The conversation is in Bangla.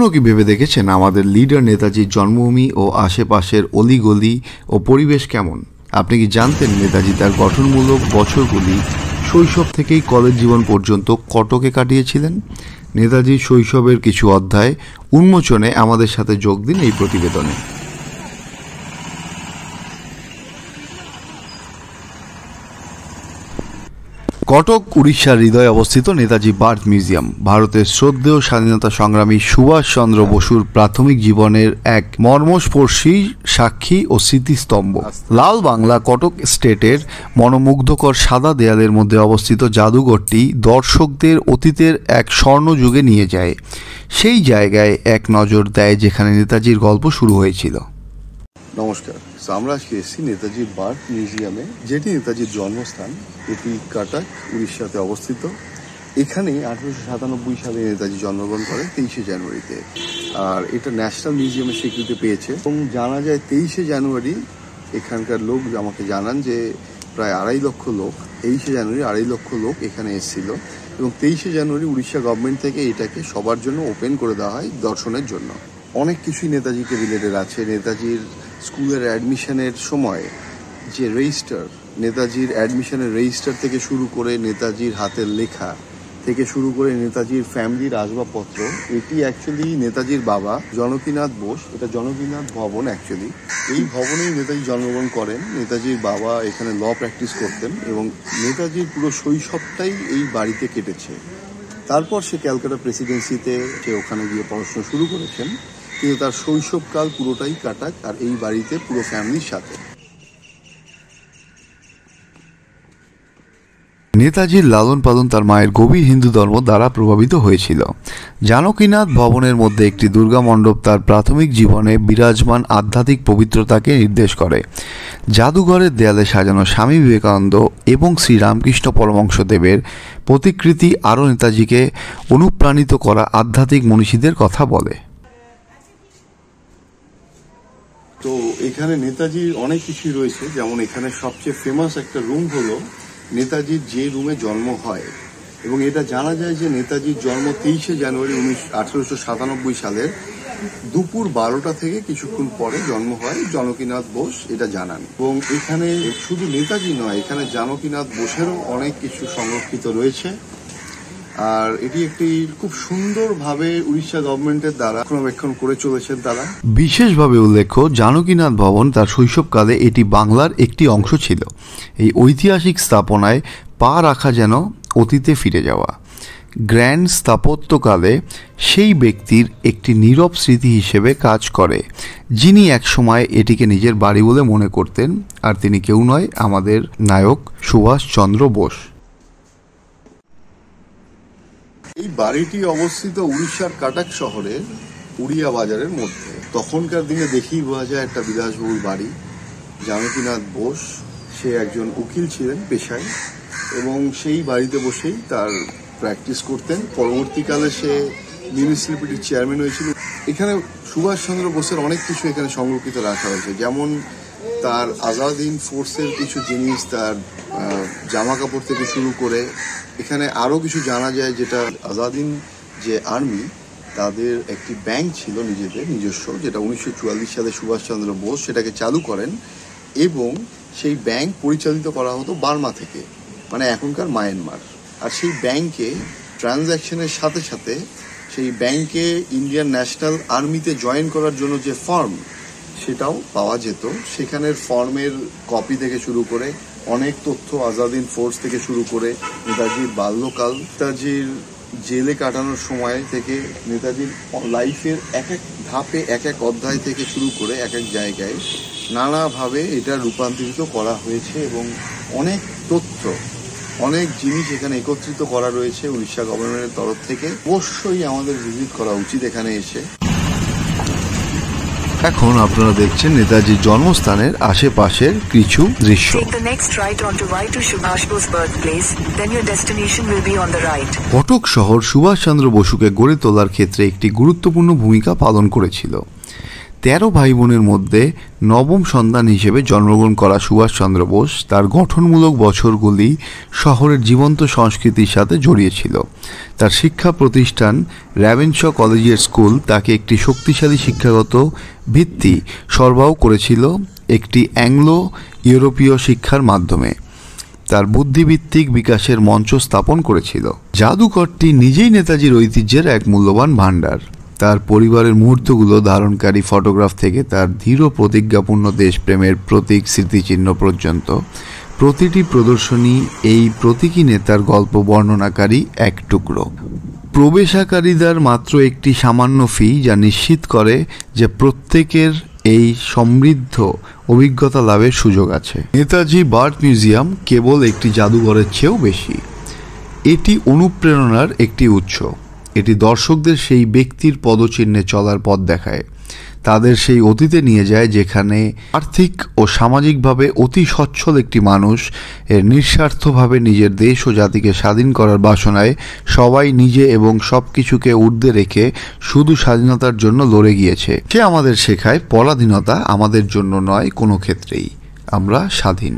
কখনো কি ভেবে দেখেছেন আমাদের লিডার নেতাজির জন্মভূমি ও আশেপাশের অলিগলি ও পরিবেশ কেমন? আপনি কি জানতেন নেতাজি তার গঠনমূলক বছরগুলি শৈশব থেকেই কলেজ জীবন পর্যন্ত কটকে কাটিয়েছিলেন? নেতাজির শৈশবের কিছু অধ্যায় উন্মোচনে আমাদের সাথে যোগ দিন এই প্রতিবেদনে। কটক উড়িষ্যার হৃদয়ে অবস্থিত নেতাজি বার্থ মিউজিয়াম ভারতের শ্রদ্ধেয় স্বাধীনতা সংগ্রামী সুভাষ চন্দ্র বসুর প্রাথমিক জীবনের এক মর্মস্পর্শী সাক্ষী ও স্মৃতিস্তম্ভ। লাল বাংলা কটক স্টেটের মনোমুগ্ধকর সাদা দেয়ালের মধ্যে অবস্থিত জাদুঘরটি দর্শকদের অতীতের এক স্বর্ণযুগে নিয়ে যায়, সেই জায়গায় এক নজর দেয় যেখানে নেতাজির গল্প শুরু হয়েছিল। নমস্কার, আমরা আজকে এসেছি নেতাজির বার্থ মিউজিয়ামে, যেটি নেতাজির জন্মস্থান। এটি কাটাক উড়িষ্যাতে অবস্থিত। এখানে 1897 সালে নেতাজি জন্মগ্রহণ করেন 23শে জানুয়ারিতে, আর এটা ন্যাশনাল মিউজিয়ামের স্বীকৃতি পেয়েছে। এবং জানা যায় 23শে জানুয়ারি এখানকার লোক আমাকে জানান যে প্রায় 2.5 লক্ষ লোক 23শে জানুয়ারি 2.5 লক্ষ লোক এখানে এসেছিল। এবং 23শে জানুয়ারি উড়িষ্যা গভর্নমেন্ট থেকে এটাকে সবার জন্য ওপেন করে দেওয়া হয় দর্শনের জন্য। অনেক কিছুই নেতাজিকে রিলেটেড আছে। নেতাজির স্কুলের অ্যাডমিশনের সময় যে রেজিস্টার, নেতাজির অ্যাডমিশনের রেজিস্টার থেকে শুরু করে নেতাজির হাতের লেখা থেকে শুরু করে নেতাজির ফ্যামিলির আসবাবপত্র, এটি অ্যাকচুয়ালি নেতাজির বাবা জনকীনাথ বোস, এটা জনকীনাথ ভবন অ্যাকচুয়ালি। এই ভবনেই নেতাজি জন্মগ্রহণ করেন। নেতাজির বাবা এখানে ল প্র্যাকটিস করতেন এবং নেতাজির পুরো শৈশবটাই এই বাড়িতে কেটেছে। তারপর সে ক্যালকাটা প্রেসিডেন্সিতে সে ওখানে গিয়ে পড়াশোনা শুরু করেছেন, কিন্তু তার শৈশবকাল পুরোটাই কাটাক আর এই বাড়িতে পুরো ফ্যামিলির সাথে। নেতাজির লালন পালন তার মায়ের গভীর হিন্দু ধর্ম দ্বারা প্রভাবিত হয়েছিল। জানকীনাথ ভবনের মধ্যে একটি দুর্গা মণ্ডপ তার প্রাথমিক জীবনে বিরাজমান আধ্যাত্মিক পবিত্রতাকে নির্দেশ করে। জাদুঘরের দেয়ালে সাজানো স্বামী বিবেকানন্দ এবং শ্রীরামকৃষ্ণ পরমহংসদেবের প্রতিকৃতি আরও নেতাজিকে অনুপ্রাণিত করা আধ্যাত্মিক মনীষীদের কথা বলে। তো এখানে নেতাজির অনেক কিছুই রয়েছে, যেমন এখানে সবচেয়ে ফেমাস একটা রুম হলো নেতাজির যে রুমে জন্ম হয়। এবং এটা জানা যায় যে নেতাজির জন্ম 23শে জানুয়ারি 1897 সালের দুপুর 12টা থেকে কিছুক্ষণ পরে জন্ম হয়। জনকীনাথ বোস এটা জানান। এবং এখানে শুধু নেতাজি নয়, এখানে জানকীনাথ বোসেরও অনেক কিছু সংরক্ষিত রয়েছে। আর এটি একটি খুব সুন্দরভাবে উড়িষ্যা গভর্নমেন্টের দ্বারা রক্ষণাবেক্ষণ করে চলেছেন তারা। বিশেষভাবে উল্লেখ্য, জানকীনাথ ভবন তার শৈশবকালে এটি বাংলার একটি অংশ ছিল। এই ঐতিহাসিক স্থাপনায় পা রাখা যেন অতীতে ফিরে যাওয়া। গ্র্যান্ড স্থাপত্যকালে সেই ব্যক্তির একটি নীরব স্মৃতি হিসেবে কাজ করে যিনি একসময় এটিকে নিজের বাড়ি বলে মনে করতেন, আর তিনি কেউ নয়, আমাদের নায়ক সুভাষচন্দ্র বোস। এই বাড়িটি অবস্থিত উড়িষ্যার কাটাক শহরের উড়িয়া বাজারের মধ্যে। তখনকার দিনে দেখেই বোঝা যায় একটা বিলাসবহুল বাড়ি। জানকীনাথ বোস সে একজন উকিল ছিলেন পেশায়, এবং সেই বাড়িতে বসেই তার প্র্যাকটিস করতেন। পরবর্তীকালে সে মিউনিসিপ্যালিটির চেয়ারম্যান হয়েছিল। এখানে সুভাষচন্দ্র বোসের অনেক কিছু এখানে সংরক্ষিত রাখা হয়েছে, যেমন তার আজাদ হিন্দ ফোর্সের কিছু জিনিস, তার জামা কাপড় থেকে শুরু করে এখানে আরও কিছু জানা যায়, যেটা আজাদ হিন্দ যে আর্মি, তাদের একটি ব্যাংক ছিল নিজস্ব, যেটা 1944 সালে সুভাষচন্দ্র বোস সেটাকে চালু করেন। এবং সেই ব্যাংক পরিচালিত করা হতো বার্মা থেকে, মানে এখনকার মায়ানমার। আর সেই ব্যাংকে ট্রানজ্যাকশনের সাথে সাথে সেই ব্যাংকে ইন্ডিয়ান ন্যাশনাল আর্মিতে জয়েন করার জন্য যে ফর্ম, সেটাও পাওয়া যেত। সেখানের ফর্মের কপি থেকে শুরু করে অনেক তথ্য, আজাদ হিন্দ ফোর্স থেকে শুরু করে নেতাজির বাল্যকাল, নেতাজির জেলে কাটানোর সময় থেকে নেতাজির লাইফের এক এক ধাপে এক এক অধ্যায় থেকে শুরু করে এক এক জায়গায় নানাভাবে এটা রূপান্তরিত করা হয়েছে। এবং অনেক তথ্য, অনেক জিনিস এখানে একত্রিত করা রয়েছে উড়িষ্যা গভর্নমেন্টের তরফ থেকে। অবশ্যই আমাদের ভিজিট করা উচিত এখানে এসে। এখন আপনারা দেখছেন নেতাজির জন্মস্থানের আশেপাশের কিছু দৃশ্য। কটক শহর সুভাষচন্দ্র বসুকে গড়ে তোলার ক্ষেত্রে একটি গুরুত্বপূর্ণ ভূমিকা পালন করেছিল। 13 ভাই বোনের মধ্যে নবম সন্তান হিসেবে জন্মগ্রহণ করা সুভাষচন্দ্র বোস তার গঠনমূলক বছরগুলি শহরের জীবন্ত সংস্কৃতির সাথে জড়িয়েছিল। তার শিক্ষা প্রতিষ্ঠান র্যাভেনশ কলেজিয়েট স্কুল তাকে একটি শক্তিশালী শিক্ষাগত ভিত্তি সরবরাহ করেছিল একটি অ্যাংলো ইউরোপীয় শিক্ষার মাধ্যমে। তার বুদ্ধিভিত্তিক বিকাশের মঞ্চ স্থাপন করেছিল। জাদুঘরটি নিজেই নেতাজির ঐতিহ্যের এক মূল্যবান ভাণ্ডার। তার পরিবারের মুহূর্তগুলো ধারণকারী ফটোগ্রাফ থেকে তার দৃঢ় প্রতিজ্ঞাপূর্ণ দেশপ্রেমের প্রতীক স্মৃতিচিহ্ন পর্যন্ত প্রতিটি প্রদর্শনী এই প্রতীকী নেতার গল্প বর্ণনাকারী এক টুকরো। প্রবেশাকারীদের মাত্র একটি সামান্য ফি, যা নিশ্চিত করে যে প্রত্যেকের এই সমৃদ্ধ অভিজ্ঞতা লাভের সুযোগ আছে। নেতাজি বার্থ মিউজিয়াম কেবল একটি জাদুঘরের চেয়েও বেশি। এটি অনুপ্রেরণার একটি উৎস। এটি দর্শকদের সেই ব্যক্তির পদচিহ্নে চলার পথ দেখায়, তাদের সেই অতীতে নিয়ে যায় যেখানে আর্থিক ও সামাজিকভাবে অতি সচ্ছল একটি মানুষ এর নিঃস্বার্থভাবে নিজের দেশ ও জাতিকে স্বাধীন করার বাসনায় সবাই নিজে এবং সব কিছুকে ঊর্ধ্বে রেখে শুধু স্বাধীনতার জন্য লড়ে গিয়েছে। সে আমাদের শেখায় পরাধীনতা আমাদের জন্য নয় কোনো ক্ষেত্রেই, আমরা স্বাধীন।